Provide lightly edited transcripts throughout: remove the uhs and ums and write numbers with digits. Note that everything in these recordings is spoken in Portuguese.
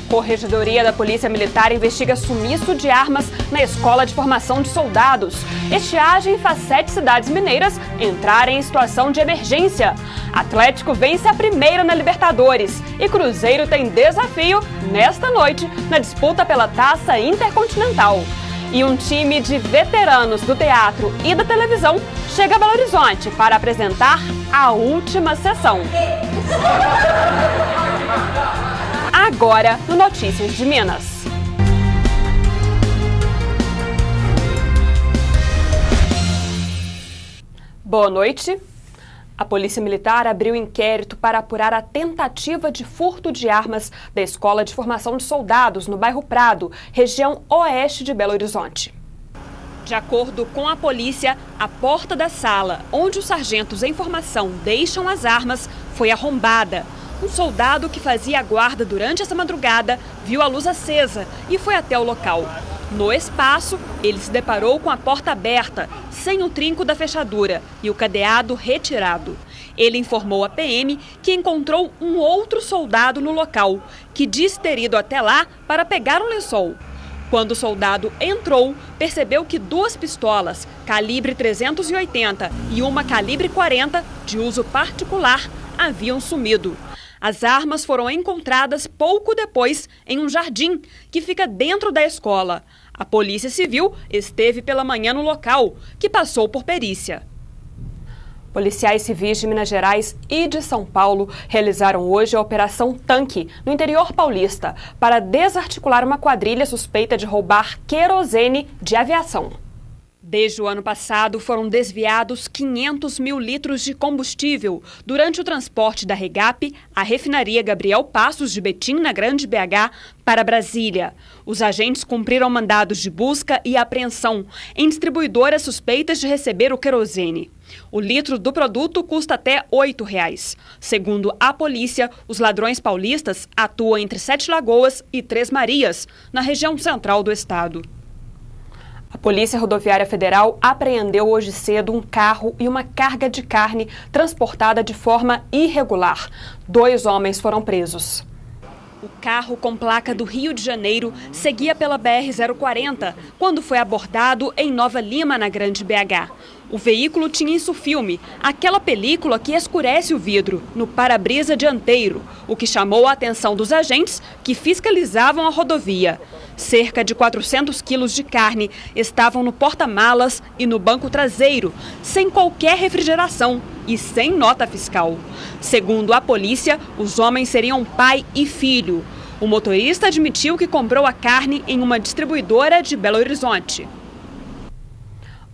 Corregedoria da Polícia Militar investiga sumiço de armas na Escola de Formação de Soldados. Estiagem faz 7 cidades mineiras entrarem em situação de emergência. Atlético vence a primeira na Libertadores e Cruzeiro tem desafio nesta noite na disputa pela Taça Intercontinental. E um time de veteranos do teatro e da televisão chega a Belo Horizonte para apresentar a última sessão. Agora no Notícias de Minas. Boa noite. A Polícia Militar abriu inquérito para apurar a tentativa de furto de armas da Escola de Formação de Soldados, no bairro Prado, região oeste de Belo Horizonte. De acordo com a polícia, a porta da sala onde os sargentos em formação deixam as armas foi arrombada. Um soldado que fazia a guarda durante essa madrugada viu a luz acesa e foi até o local. No espaço, ele se deparou com a porta aberta, sem o trinco da fechadura e o cadeado retirado. Ele informou à PM que encontrou um outro soldado no local, que disse ter ido até lá para pegar um lençol. Quando o soldado entrou, percebeu que 2 pistolas, calibre 380 e uma calibre 40, de uso particular, haviam sumido. As armas foram encontradas pouco depois em um jardim que fica dentro da escola. A Polícia Civil esteve pela manhã no local, que passou por perícia. Policiais civis de Minas Gerais e de São Paulo realizaram hoje a Operação Tanque, no interior paulista, para desarticular uma quadrilha suspeita de roubar querosene de aviação. Desde o ano passado, foram desviados 500 mil litros de combustível durante o transporte da Regap, a refinaria Gabriel Passos de Betim, na Grande BH, para Brasília. Os agentes cumpriram mandados de busca e apreensão em distribuidoras suspeitas de receber o querosene. O litro do produto custa até R$ 8,00. Segundo a polícia, os ladrões paulistas atuam entre 7 Lagoas e 3 Marias, na região central do estado. A Polícia Rodoviária Federal apreendeu hoje cedo um carro e uma carga de carne transportada de forma irregular. 2 homens foram presos. O carro com placa do Rio de Janeiro seguia pela BR-040 quando foi abordado em Nova Lima, na Grande BH. O veículo tinha insufilme, aquela película que escurece o vidro, no para-brisa dianteiro, o que chamou a atenção dos agentes que fiscalizavam a rodovia. Cerca de 400 quilos de carne estavam no porta-malas e no banco traseiro, sem qualquer refrigeração e sem nota fiscal. Segundo a polícia, os homens seriam pai e filho. O motorista admitiu que comprou a carne em uma distribuidora de Belo Horizonte.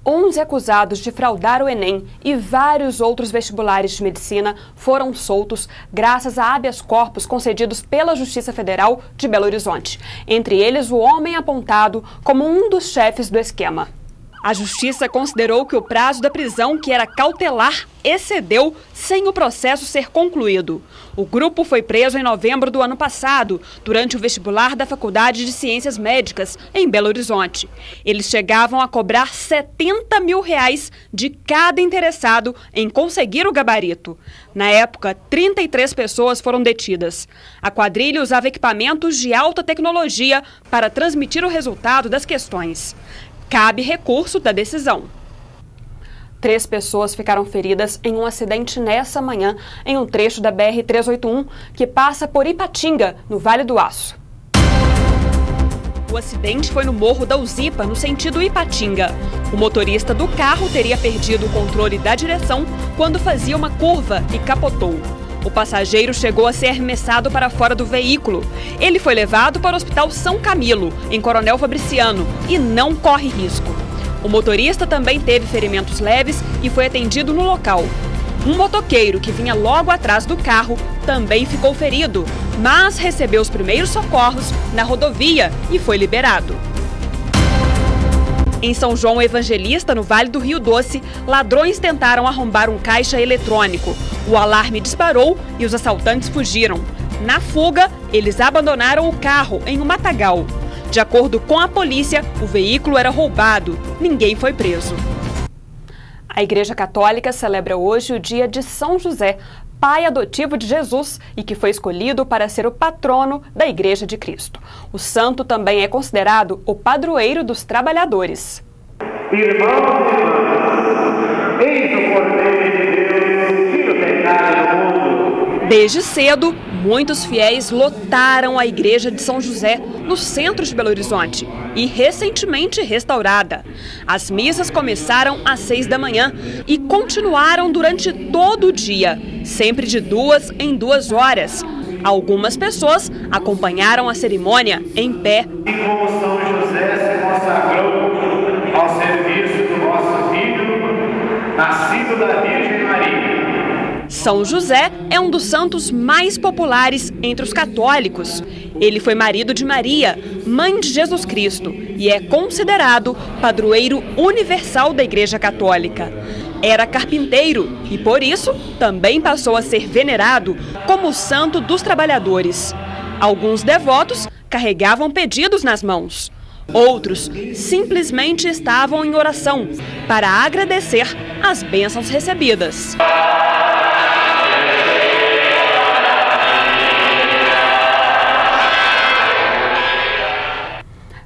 11 acusados de fraudar o Enem e vários outros vestibulares de medicina foram soltos graças a habeas corpus concedidos pela Justiça Federal de Belo Horizonte. Entre eles, o homem apontado como um dos chefes do esquema. A Justiça considerou que o prazo da prisão, que era cautelar, excedeu sem o processo ser concluído. O grupo foi preso em novembro do ano passado, durante o vestibular da Faculdade de Ciências Médicas, em Belo Horizonte. Eles chegavam a cobrar R$ 70 mil de cada interessado em conseguir o gabarito. Na época, 33 pessoas foram detidas. A quadrilha usava equipamentos de alta tecnologia para transmitir o resultado das questões. Cabe recurso da decisão. 3 pessoas ficaram feridas em um acidente nessa manhã em um trecho da BR-381 que passa por Ipatinga, no Vale do Aço. O acidente foi no Morro da Uzipa, no sentido Ipatinga. O motorista do carro teria perdido o controle da direção quando fazia uma curva e capotou. O passageiro chegou a ser arremessado para fora do veículo. Ele foi levado para o Hospital São Camilo, em Coronel Fabriciano, e não corre risco. O motorista também teve ferimentos leves e foi atendido no local. Um motoqueiro que vinha logo atrás do carro também ficou ferido, mas recebeu os primeiros socorros na rodovia e foi liberado. Em São João Evangelista, no Vale do Rio Doce, ladrões tentaram arrombar um caixa eletrônico. O alarme disparou e os assaltantes fugiram. Na fuga, eles abandonaram o carro em um matagal. De acordo com a polícia, o veículo era roubado. Ninguém foi preso. A Igreja Católica celebra hoje o dia de São José, pai adotivo de Jesus e que foi escolhido para ser o patrono da Igreja de Cristo. O santo também é considerado o padroeiro dos trabalhadores. Irmãos e irmãs, eis o Cordeiro de Deus que tira o pecado do mundo. Desde cedo, muitos fiéis lotaram a igreja de São José, no centro de Belo Horizonte, e recentemente restaurada. As missas começaram às 6 da manhã e continuaram durante todo o dia, sempre de 2 em 2 horas. Algumas pessoas acompanharam a cerimônia em pé. E como São José se consagrou ao serviço do nosso Filho, nascido da Virgem Maria. São José é um dos santos mais populares entre os católicos. Ele foi marido de Maria, mãe de Jesus Cristo, e é considerado padroeiro universal da Igreja Católica. Era carpinteiro e, por isso, também passou a ser venerado como o santo dos trabalhadores. Alguns devotos carregavam pedidos nas mãos. Outros simplesmente estavam em oração para agradecer as bênçãos recebidas.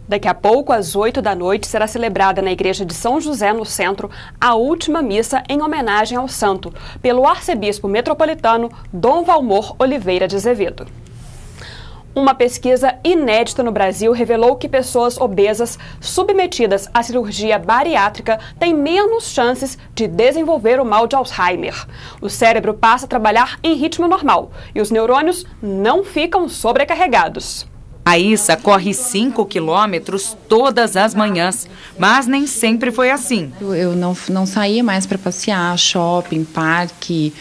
Daqui a pouco, às 8 da noite, será celebrada na Igreja de São José, no centro, a última missa em homenagem ao santo, pelo arcebispo metropolitano Dom Valmor Oliveira de Azevedo. Uma pesquisa inédita no Brasil revelou que pessoas obesas submetidas à cirurgia bariátrica têm menos chances de desenvolver o mal de Alzheimer. O cérebro passa a trabalhar em ritmo normal e os neurônios não ficam sobrecarregados. A Issa corre 5 quilômetros todas as manhãs, mas nem sempre foi assim. Eu não saía mais para passear, shopping, parque.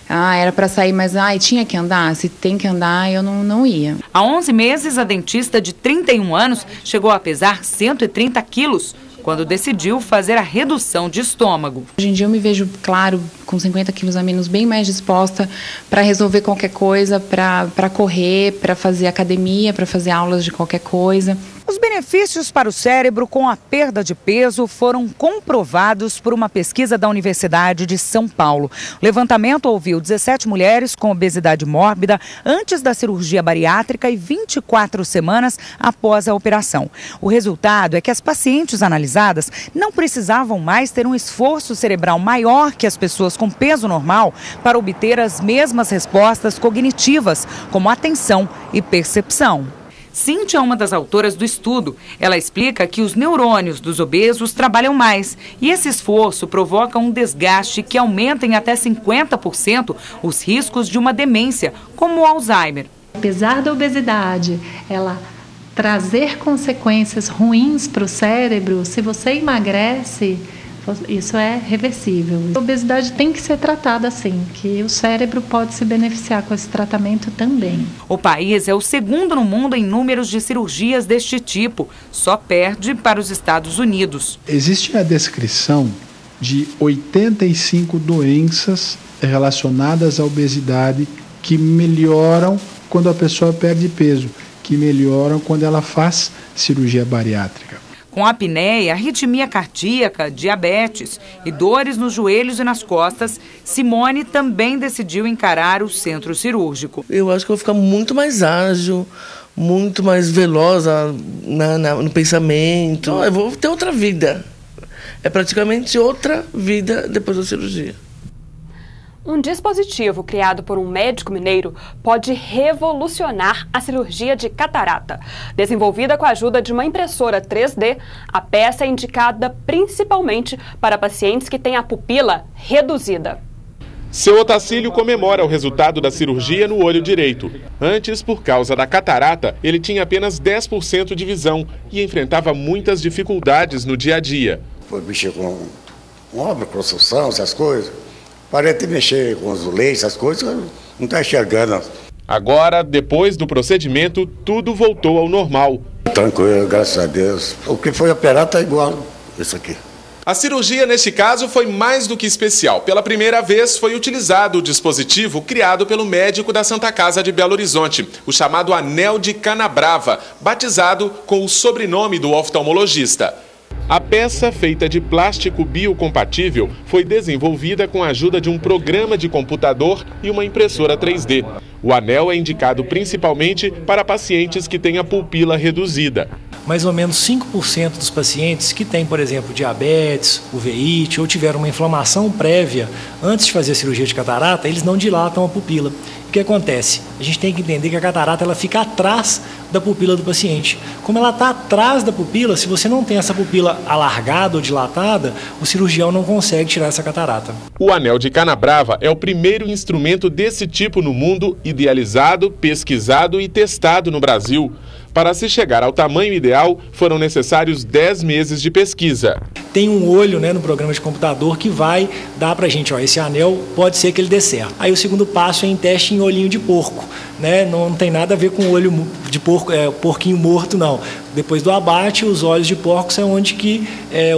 Era para sair, mas tinha que andar. Se tem que andar, eu não ia. Há 11 meses, a dentista de 31 anos chegou a pesar 130 quilos, quando decidiu fazer a redução de estômago. Hoje em dia eu me vejo, claro, com 50 quilos a menos, bem mais disposta para resolver qualquer coisa, para correr, para fazer academia, para fazer aulas de qualquer coisa. Os benefícios para o cérebro com a perda de peso foram comprovados por uma pesquisa da Universidade de São Paulo. O levantamento ouviu 17 mulheres com obesidade mórbida antes da cirurgia bariátrica e 24 semanas após a operação. O resultado é que as pacientes analisadas não precisavam mais ter um esforço cerebral maior que as pessoas com peso normal para obter as mesmas respostas cognitivas, como atenção e percepção. Cíntia é uma das autoras do estudo. Ela explica que os neurônios dos obesos trabalham mais e esse esforço provoca um desgaste que aumenta em até 50% os riscos de uma demência, como o Alzheimer. Apesar da obesidade, ela trazer consequências ruins para o cérebro, se você emagrece, isso é reversível. A obesidade tem que ser tratada assim, que o cérebro pode se beneficiar com esse tratamento também. O país é o segundo no mundo em números de cirurgias deste tipo, só perde para os Estados Unidos. Existe a descrição de 85 doenças relacionadas à obesidade que melhoram quando a pessoa perde peso, que melhoram quando ela faz cirurgia bariátrica. Com apneia, arritmia cardíaca, diabetes e dores nos joelhos e nas costas, Simone também decidiu encarar o centro cirúrgico. Eu acho que eu vou ficar muito mais ágil, muito mais veloz no pensamento. Eu vou ter outra vida. É praticamente outra vida depois da cirurgia. Um dispositivo criado por um médico mineiro pode revolucionar a cirurgia de catarata. Desenvolvida com a ajuda de uma impressora 3D, a peça é indicada principalmente para pacientes que têm a pupila reduzida. Seu Otacílio comemora o resultado da cirurgia no olho direito. Antes, por causa da catarata, ele tinha apenas 10% de visão e enfrentava muitas dificuldades no dia a dia. Foi mexer com obra, construção, essas coisas. Parei de mexer com azulejo, essas coisas, não está enxergando. Agora, depois do procedimento, tudo voltou ao normal. Tranquilo, graças a Deus. O que foi operado está igual isso aqui. A cirurgia, neste caso, foi mais do que especial. Pela primeira vez, foi utilizado o dispositivo criado pelo médico da Santa Casa de Belo Horizonte, o chamado Anel de Canabrava, batizado com o sobrenome do oftalmologista. A peça, feita de plástico biocompatível, foi desenvolvida com a ajuda de um programa de computador e uma impressora 3D. O anel é indicado principalmente para pacientes que têm a pupila reduzida. Mais ou menos 5% dos pacientes que têm, por exemplo, diabetes, uveíte ou tiveram uma inflamação prévia antes de fazer a cirurgia de catarata, eles não dilatam a pupila. O que acontece? A gente tem que entender que a catarata ela fica atrás da pupila do paciente. Como ela está atrás da pupila, se você não tem essa pupila alargada ou dilatada, o cirurgião não consegue tirar essa catarata. O anel de Canabrava é o primeiro instrumento desse tipo no mundo, idealizado, pesquisado e testado no Brasil. Para se chegar ao tamanho ideal, foram necessários 10 meses de pesquisa. Tem um olho, no programa de computador que vai dar pra gente, esse anel pode ser que ele dê certo. Aí o segundo passo é em teste em olhinho de porco, Não tem nada a ver com olho de porco, porquinho morto, não. Depois do abate, os olhos de porcos é onde que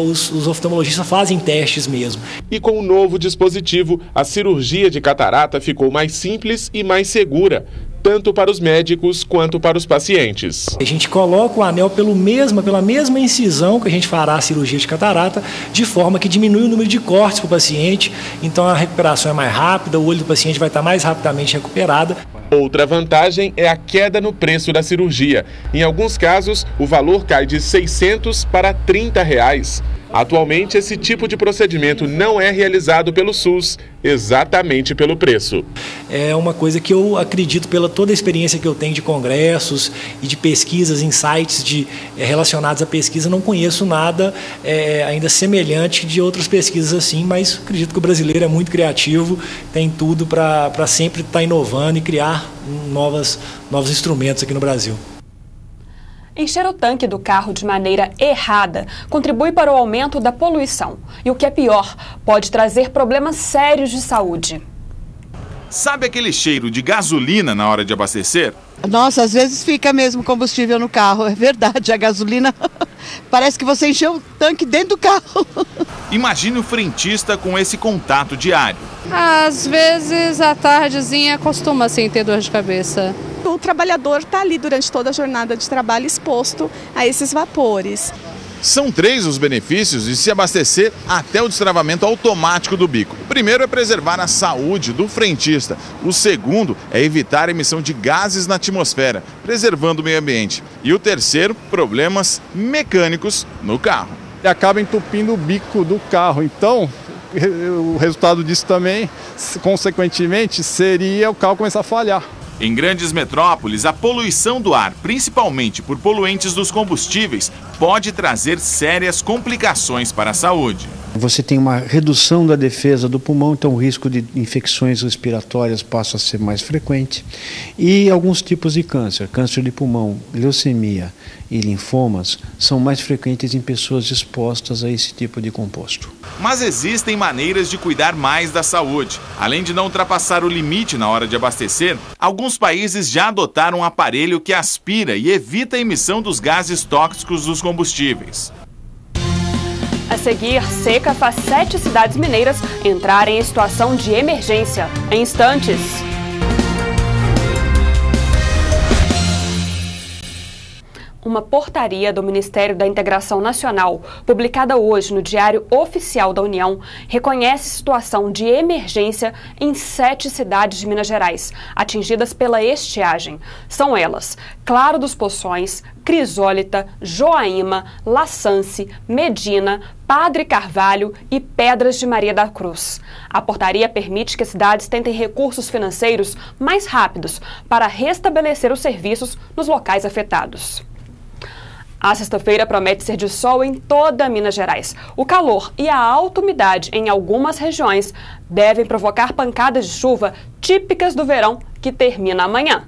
os oftalmologistas fazem testes mesmo. E com o novo dispositivo, a cirurgia de catarata ficou mais simples e mais segura, tanto para os médicos quanto para os pacientes. A gente coloca o anel pela mesma incisão que a gente fará a cirurgia de catarata, de forma que diminui o número de cortes para o paciente, então a recuperação é mais rápida, o olho do paciente vai estar mais rapidamente recuperado. Outra vantagem é a queda no preço da cirurgia. Em alguns casos, o valor cai de R$ 600 para R$ 30. Atualmente, esse tipo de procedimento não é realizado pelo SUS, exatamente pelo preço. É uma coisa que eu acredito, pela toda a experiência que eu tenho de congressos e de pesquisas em sites relacionados à pesquisa, não conheço nada ainda semelhante de outras pesquisas assim, mas acredito que o brasileiro é muito criativo, tem tudo para sempre estar inovando e criar novos instrumentos aqui no Brasil. Encher o tanque do carro de maneira errada contribui para o aumento da poluição. E o que é pior, pode trazer problemas sérios de saúde. Sabe aquele cheiro de gasolina na hora de abastecer? Nossa, às vezes fica mesmo combustível no carro, é verdade, a gasolina parece que você encheu o tanque dentro do carro. Imagine o frentista com esse contato diário. Às vezes, à tardezinha, costuma assim ter dor de cabeça. O trabalhador está ali durante toda a jornada de trabalho exposto a esses vapores. São 3 os benefícios de se abastecer até o destravamento automático do bico. O primeiro é preservar a saúde do frentista. O segundo é evitar a emissão de gases na atmosfera, preservando o meio ambiente. E o terceiro, problemas mecânicos no carro. Acaba entupindo o bico do carro, então o resultado disso também, consequentemente, seria o carro começar a falhar. Em grandes metrópoles, a poluição do ar, principalmente por poluentes dos combustíveis, pode trazer sérias complicações para a saúde. Você tem uma redução da defesa do pulmão, então o risco de infecções respiratórias passa a ser mais frequente. E alguns tipos de câncer, câncer de pulmão, leucemia e linfomas, são mais frequentes em pessoas expostas a esse tipo de composto. Mas existem maneiras de cuidar mais da saúde. Além de não ultrapassar o limite na hora de abastecer, alguns países já adotaram um aparelho que aspira e evita a emissão dos gases tóxicos dos combustíveis. A seguir, seca faz 7 cidades mineiras entrarem em situação de emergência. Em instantes. Uma portaria do Ministério da Integração Nacional, publicada hoje no Diário Oficial da União, reconhece situação de emergência em 7 cidades de Minas Gerais, atingidas pela estiagem. São elas: Claro dos Poções, Crisólita, Joaíma, Laçance, Medina, Padre Carvalho e Pedras de Maria da Cruz. A portaria permite que as cidades tentem recursos financeiros mais rápidos para restabelecer os serviços nos locais afetados. A sexta-feira promete ser de sol em toda Minas Gerais. O calor e a alta umidade em algumas regiões devem provocar pancadas de chuva típicas do verão que termina amanhã.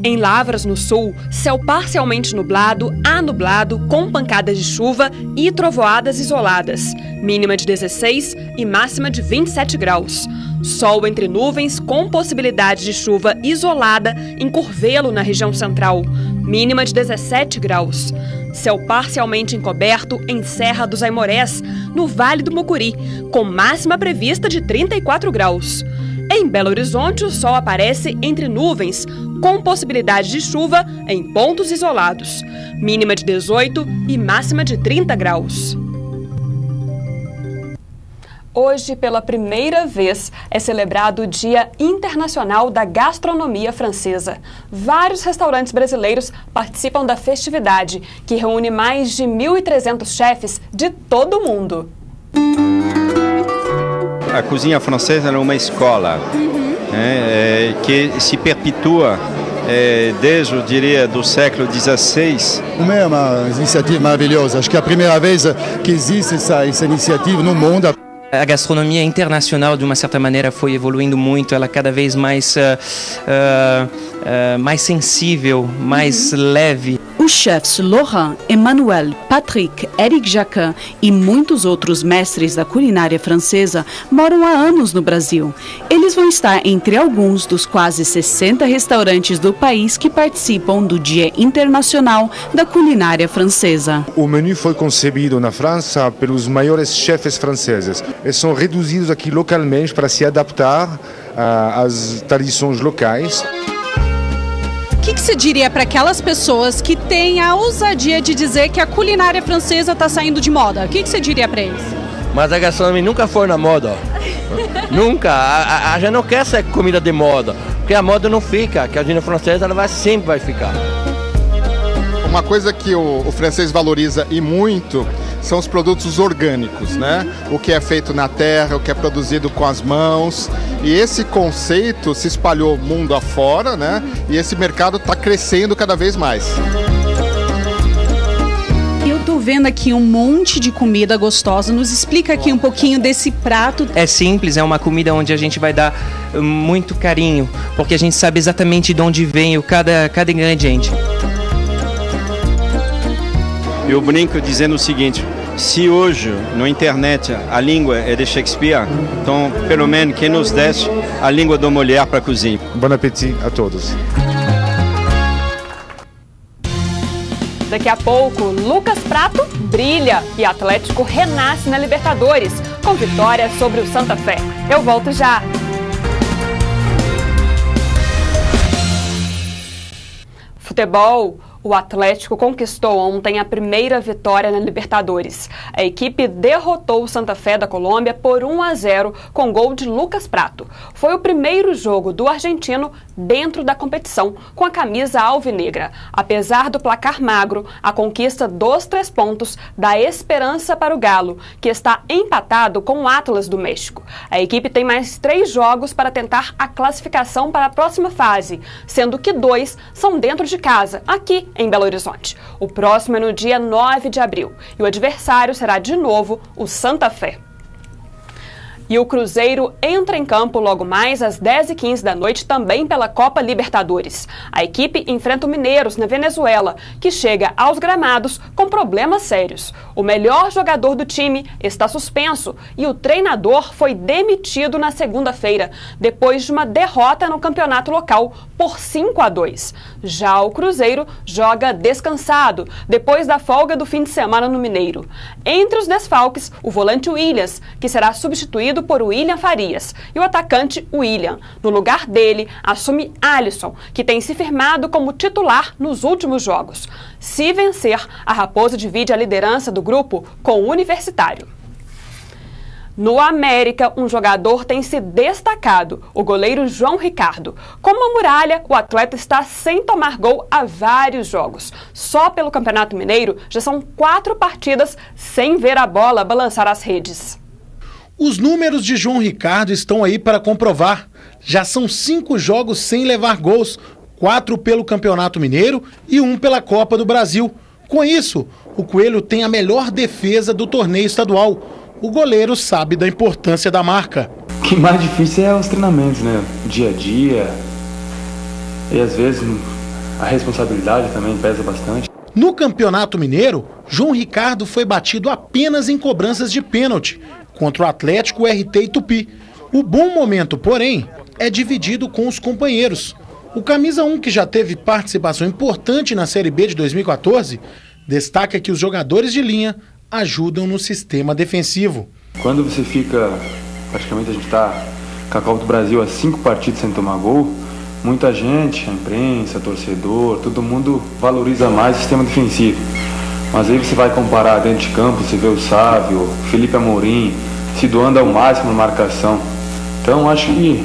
Em Lavras, no sul, céu parcialmente nublado a nublado, com pancadas de chuva e trovoadas isoladas. Mínima de 16 e máxima de 27 graus. Sol entre nuvens com possibilidade de chuva isolada em Curvelo, na região central. Mínima de 17 graus. Céu parcialmente encoberto em Serra dos Aimorés, no Vale do Mucuri, com máxima prevista de 34 graus. Em Belo Horizonte, o sol aparece entre nuvens, com possibilidade de chuva em pontos isolados. Mínima de 18 e máxima de 30 graus. Hoje, pela primeira vez, é celebrado o Dia Internacional da Gastronomia Francesa. Vários restaurantes brasileiros participam da festividade, que reúne mais de 1.300 chefes de todo o mundo. A cozinha francesa é uma escola que se perpetua desde, eu diria, do século XVI. É uma iniciativa maravilhosa. Acho que é a primeira vez que existe essa iniciativa no mundo. A gastronomia internacional, de uma certa maneira, foi evoluindo muito, ela cada vez mais sensível, mais leve. Os chefs Laurent, Emmanuel, Patrick, Eric Jacquin e muitos outros mestres da culinária francesa moram há anos no Brasil. Eles vão estar entre alguns dos quase 60 restaurantes do país que participam do Dia Internacional da Culinária Francesa. O menu foi concebido na França pelos maiores chefes franceses. Eles são reduzidos aqui localmente para se adaptar às tradições locais. O que você diria para aquelas pessoas que têm a ousadia de dizer que a culinária francesa está saindo de moda? O que você diria para eles? Mas a gastronomia nunca foi na moda. Nunca. A gente não quer ser comida de moda, porque a moda não fica, que a cozinha francesa ela sempre vai ficar. Uma coisa que o francês valoriza e muito são os produtos orgânicos, né? O que é feito na terra, o que é produzido com as mãos. E esse conceito se espalhou mundo afora, né? E esse mercado está crescendo cada vez mais. Eu estou vendo aqui um monte de comida gostosa. Nos explica aqui um pouquinho desse prato. É simples, é uma comida onde a gente vai dar muito carinho, porque a gente sabe exatamente de onde vem cada ingrediente. Eu brinco dizendo o seguinte: se hoje, na internet, a língua é de Shakespeare, então, pelo menos, quem nos desse a língua da mulher para a cozinha. Bom apetite a todos. Daqui a pouco, Lucas Prato brilha e Atlético renasce na Libertadores, com vitória sobre o Santa Fé. Eu volto já. Futebol. O Atlético conquistou ontem a primeira vitória na Libertadores. A equipe derrotou o Santa Fé da Colômbia por 1-0 com gol de Lucas Prato. Foi o primeiro jogo do argentino dentro da competição com a camisa alvinegra. Apesar do placar magro, a conquista dos 3 pontos dá esperança para o Galo, que está empatado com o Atlas do México. A equipe tem mais 3 jogos para tentar a classificação para a próxima fase, sendo que 2 são dentro de casa, aqui em Belo Horizonte. O próximo é no dia 9 de abril e o adversário será de novo o Santa Fé. E o Cruzeiro entra em campo logo mais às 10h15 da noite também pela Copa Libertadores. A equipe enfrenta o Mineiros na Venezuela, que chega aos gramados com problemas sérios. O melhor jogador do time está suspenso e o treinador foi demitido na segunda-feira, depois de uma derrota no campeonato local por 5-2. Já o Cruzeiro joga descansado, depois da folga do fim de semana no Mineiro. Entre os desfalques, o volante Williams, que será substituído por William Farias, e o atacante William. No lugar dele, assume Alisson, que tem se firmado como titular nos últimos jogos. Se vencer, a Raposa divide a liderança do grupo com o Universitário. No América, um jogador tem se destacado, o goleiro João Ricardo. Como a Muralha, o atleta está sem tomar gol há vários jogos. Só pelo Campeonato Mineiro, já são 4 partidas sem ver a bola balançar as redes. Os números de João Ricardo estão aí para comprovar. Já são 5 jogos sem levar gols, 4 pelo Campeonato Mineiro e 1 pela Copa do Brasil. Com isso, o Coelho tem a melhor defesa do torneio estadual. O goleiro sabe da importância da marca. O que mais difícil é os treinamentos, né? Dia a dia. E às vezes a responsabilidade também pesa bastante. No Campeonato Mineiro, João Ricardo foi batido apenas em cobranças de pênalti contra o Atlético, RT e Tupi. O bom momento, porém, é dividido com os companheiros. O camisa 1, que já teve participação importante na Série B de 2014, destaca que os jogadores de linha ajudam no sistema defensivo. Quando você fica, praticamente a gente está com a Copa do Brasil, há 5 partidas sem tomar gol, muita gente, a imprensa, torcedor, todo mundo valoriza mais o sistema defensivo. Mas aí você vai comparar dentro de campo, você vê o Sávio, Felipe Amorim, se doando ao máximo na marcação. Então acho que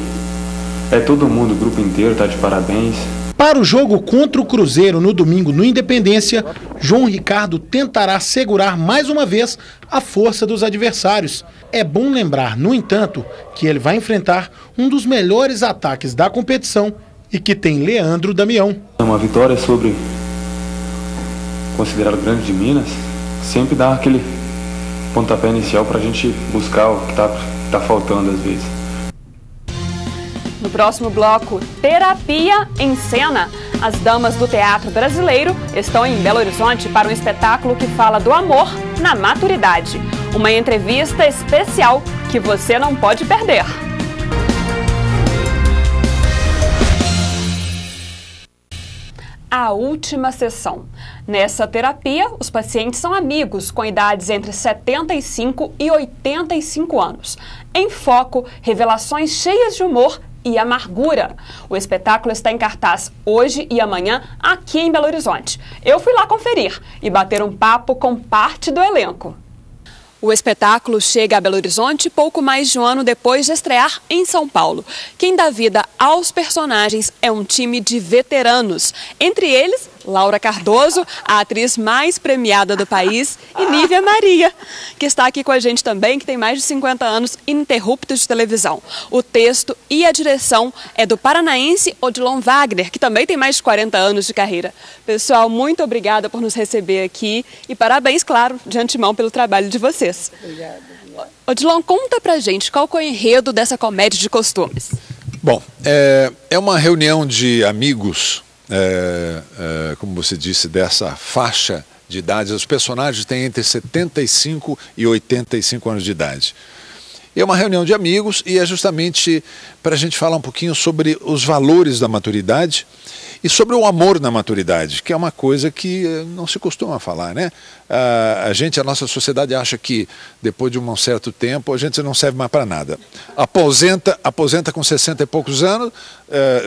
todo mundo, o grupo inteiro está de parabéns. Para o jogo contra o Cruzeiro no domingo no Independência, João Ricardo tentará segurar mais uma vez a força dos adversários. É bom lembrar, no entanto, que ele vai enfrentar um dos melhores ataques da competição e que tem Leandro Damião. Uma vitória sobre considerado grande de Minas sempre dá aquele pontapé inicial para a gente buscar o que tá faltando às vezes. No próximo bloco, Terapia em Cena. As damas do teatro brasileiro estão em Belo Horizonte para um espetáculo que fala do amor na maturidade. Uma entrevista especial que você não pode perder. A última sessão. Nessa terapia, os pacientes são amigos com idades entre 75 e 85 anos. Em foco, revelações cheias de humor e amargura. O espetáculo está em cartaz hoje e amanhã aqui em Belo Horizonte. Eu fui lá conferir e bater um papo com parte do elenco. O espetáculo chega a Belo Horizonte pouco mais de um ano depois de estrear em São Paulo. Quem dá vida aos personagens é um time de veteranos. Entre eles, Laura Cardoso, a atriz mais premiada do país, e Nívia Maria, que está aqui com a gente também, que tem mais de 50 anos ininterruptos de televisão. O texto e a direção é do paranaense Odilon Wagner, que também tem mais de 40 anos de carreira. Pessoal, muito obrigada por nos receber aqui e parabéns, claro, de antemão pelo trabalho de vocês. Obrigada. Odilon, conta pra gente qual é o enredo dessa comédia de costumes. Bom, é uma reunião de amigos, como você disse, dessa faixa de idade. Os personagens têm entre 75 e 85 anos de idade. É uma reunião de amigos e é justamente para a gente falar um pouquinho sobre os valores da maturidade e sobre o amor na maturidade, que é uma coisa que não se costuma falar, né? A nossa sociedade acha que depois de um certo tempo a gente não serve mais para nada. Aposenta com 60 e poucos anos,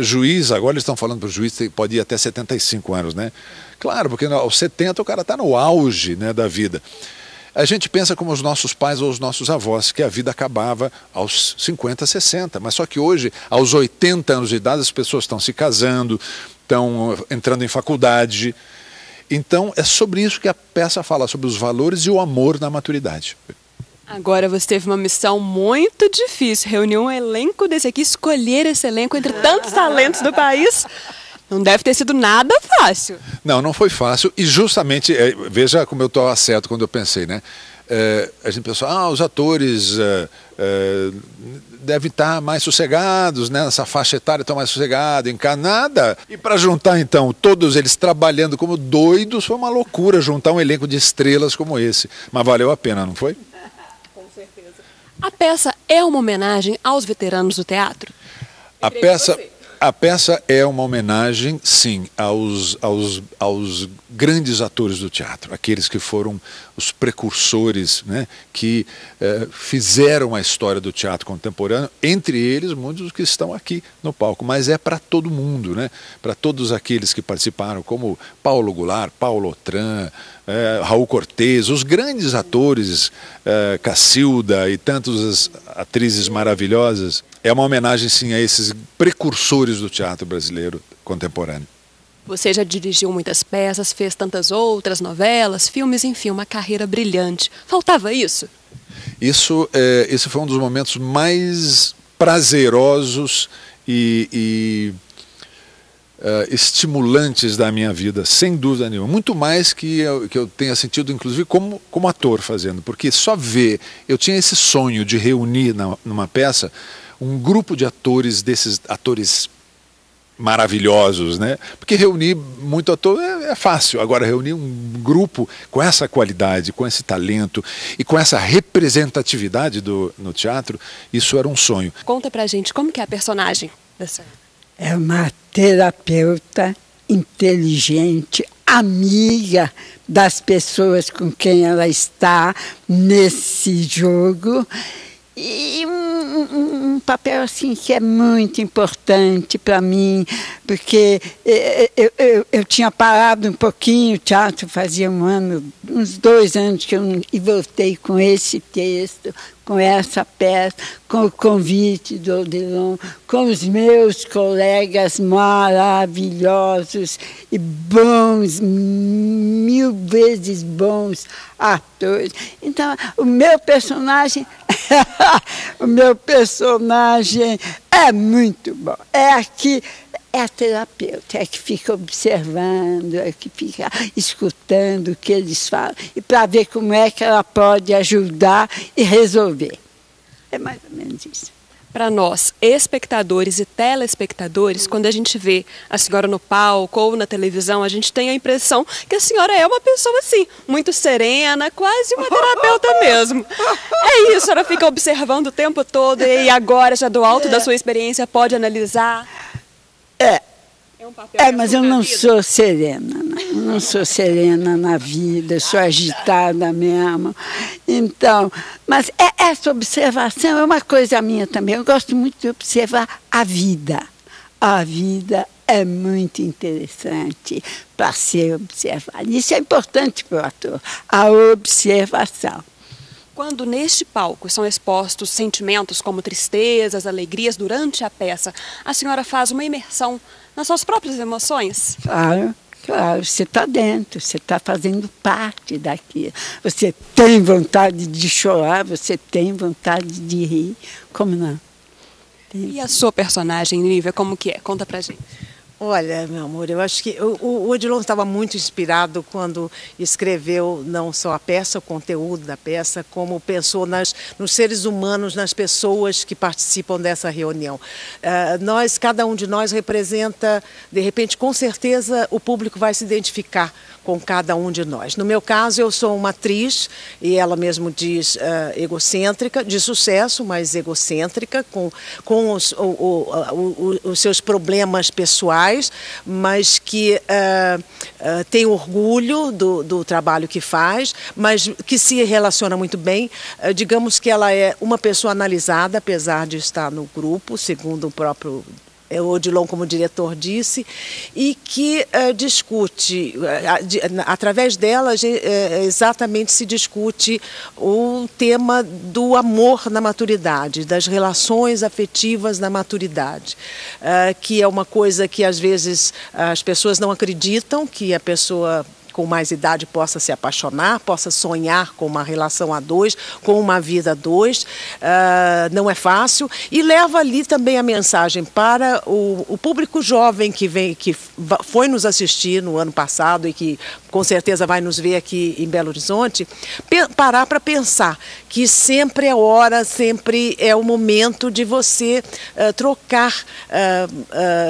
juiz, agora eles estão falando para o juiz que pode ir até 75 anos, né? Claro, porque aos 70 o cara está no auge, né, da vida. A gente pensa como os nossos pais ou os nossos avós, que a vida acabava aos 50, 60. Mas só que hoje, aos 80 anos de idade, as pessoas estão se casando, estão entrando em faculdade. Então, é sobre isso que a peça fala, sobre os valores e o amor na maturidade. Agora você teve uma missão muito difícil, reunir um elenco desse aqui, escolher esse elenco entre tantos talentos do país. Não deve ter sido nada fácil. Não foi fácil e justamente, veja como eu estou acerto quando eu pensei, né? A gente pensou, os atores devem estar mais sossegados, né? Nessa faixa etária estão mais sossegados, encanada. E para juntar então, todos eles trabalhando como doidos, foi uma loucura juntar um elenco de estrelas como esse. Mas valeu a pena, não foi? Com certeza. A peça é uma homenagem aos veteranos do teatro? A peça é uma homenagem, sim, aos grandes atores do teatro, aqueles que foram os precursores, né, que fizeram a história do teatro contemporâneo, entre eles muitos que estão aqui no palco, mas é para todo mundo, né, para todos aqueles que participaram, como Paulo Goulart, Paulo Otran, Raul Cortez, os grandes atores, Cacilda e tantas atrizes maravilhosas. É uma homenagem, sim, a esses precursores do teatro brasileiro contemporâneo. Você já dirigiu muitas peças, fez tantas outras novelas, filmes, enfim, uma carreira brilhante. Faltava isso? Esse foi um dos momentos mais prazerosos e estimulantes da minha vida, sem dúvida nenhuma. Muito mais que eu tenha sentido, inclusive, como ator fazendo. Porque só ver, eu tinha esse sonho de reunir numa peça um grupo de atores, desses atores maravilhosos, né? Porque reunir muito ator é fácil, agora reunir um grupo com essa qualidade, com esse talento e com essa representatividade no teatro, isso era um sonho. Conta pra gente, como que é a personagem dessa? É uma terapeuta inteligente, amiga das pessoas com quem ela está nesse jogo E um papel assim que é muito importante para mim, porque eu tinha parado um pouquinho o teatro, fazia uns 2 anos que eu não, e voltei com esse texto, com essa peça, com o convite do Odilon, com os meus colegas maravilhosos e bons, 1000 vezes bons atores. Então, o meu personagem é muito bom. É a terapeuta, é que fica observando, é que fica escutando o que eles falam, e para ver como é que ela pode ajudar e resolver. É mais ou menos isso. Para nós, espectadores e telespectadores, quando a gente vê a senhora no palco ou na televisão, a gente tem a impressão que a senhora é uma pessoa assim, muito serena, quase uma terapeuta mesmo. É isso, a senhora fica observando o tempo todo e agora, já do alto da sua experiência, pode analisar. Mas eu não sou serena, né? Eu não sou serena na vida, eu sou agitada mesmo. Então, mas essa observação é uma coisa minha também. Eu gosto muito de observar a vida. A vida é muito interessante para ser observada. Isso é importante para o ator, a observação. Quando neste palco são expostos sentimentos como tristezas, alegrias durante a peça, a senhora faz uma imersão nas suas próprias emoções? Claro, você está dentro, você está fazendo parte daquilo. Você tem vontade de chorar, você tem vontade de rir, como não? E a sua personagem, Nívia, como que é? Conta pra gente. Olha, meu amor, eu acho que o Odilon estava muito inspirado quando escreveu não só a peça, o conteúdo da peça, como pensou nos seres humanos, nas pessoas que participam dessa reunião. Cada um de nós representa, de repente, com certeza, o público vai se identificar com cada um de nós. No meu caso, eu sou uma atriz, e ela mesmo diz egocêntrica, de sucesso, mas egocêntrica, com os seus problemas pessoais, mas que tem orgulho do trabalho que faz, mas que se relaciona muito bem. Digamos que ela é uma pessoa analisada, apesar de estar no grupo, segundo o próprio Odilon, como diretor, disse, e que discute, através dela, exatamente se discute o tema do amor na maturidade, das relações afetivas na maturidade, que é uma coisa que às vezes as pessoas não acreditam que a pessoa com mais idade possa se apaixonar, possa sonhar com uma relação a dois, com uma vida a dois. Não é fácil. E leva ali também a mensagem para o público jovem que foi nos assistir no ano passado e que com certeza vai nos ver aqui em Belo Horizonte, parar para pensar que sempre é hora, sempre é o momento de você trocar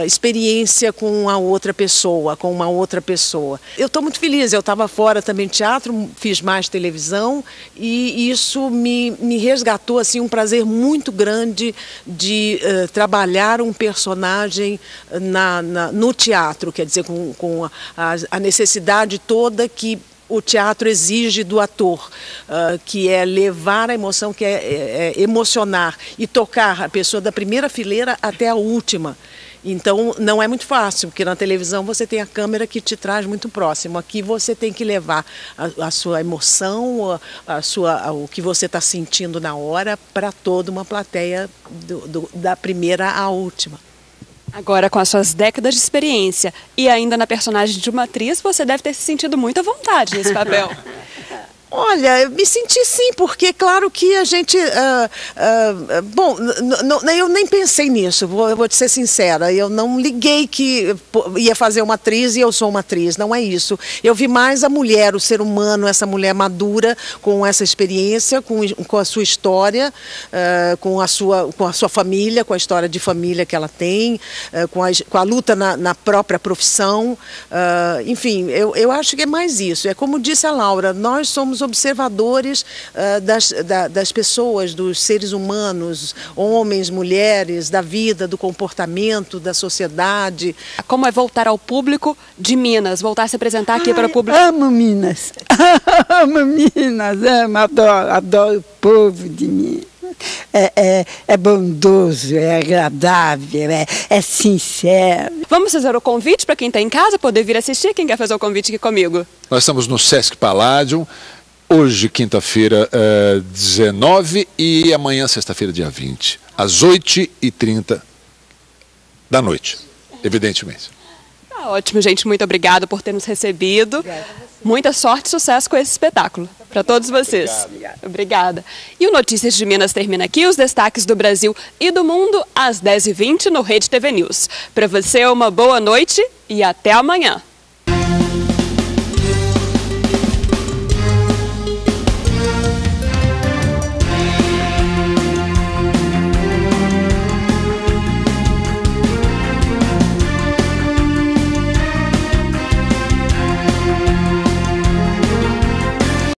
experiência com uma outra pessoa, Eu estou muito feliz. Eu estava fora também de teatro, fiz mais televisão e isso me resgatou assim, um prazer muito grande de trabalhar um personagem no teatro, quer dizer, com a necessidade toda que o teatro exige do ator, que é levar a emoção, que é emocionar e tocar a pessoa da primeira fileira até a última. Então, não é muito fácil, porque na televisão você tem a câmera que te traz muito próximo. Aqui você tem que levar a sua emoção, o que você está sentindo na hora, para toda uma plateia, da primeira à última. Agora, com as suas décadas de experiência e ainda na personagem de uma atriz, você deve ter se sentido muito à vontade nesse papel. Olha, eu me senti sim, porque claro que a gente... bom, eu nem pensei nisso, vou te ser sincera. Eu não liguei que ia fazer uma atriz e eu sou uma atriz, não é isso. Eu vi mais a mulher, o ser humano, essa mulher madura, com essa experiência, com a sua história, com a sua família, com a história de família que ela tem, com a luta na própria profissão. Enfim, eu acho que é mais isso. É como disse a Laura, nós somos observadores das pessoas, dos seres humanos, homens, mulheres, da vida, do comportamento, da sociedade. Como é voltar ao público de Minas, voltar a se apresentar aqui para o público? Amo Minas, amo Minas, adoro o povo de Minas. é bondoso, é agradável, é sincero. Vamos fazer o convite para quem está em casa poder vir assistir? Quem quer fazer o convite aqui comigo? Nós estamos no Sesc Palladium, hoje, quinta-feira, 19 e amanhã, sexta-feira, dia 20, às 8h30 da noite, evidentemente. Tá ótimo, gente. Muito obrigada por ter nos recebido. Muita sorte e sucesso com esse espetáculo. Para todos vocês. Obrigada. E o Notícias de Minas termina aqui. Os destaques do Brasil e do mundo às 10h20 no Rede TV News. Para você, uma boa noite e até amanhã.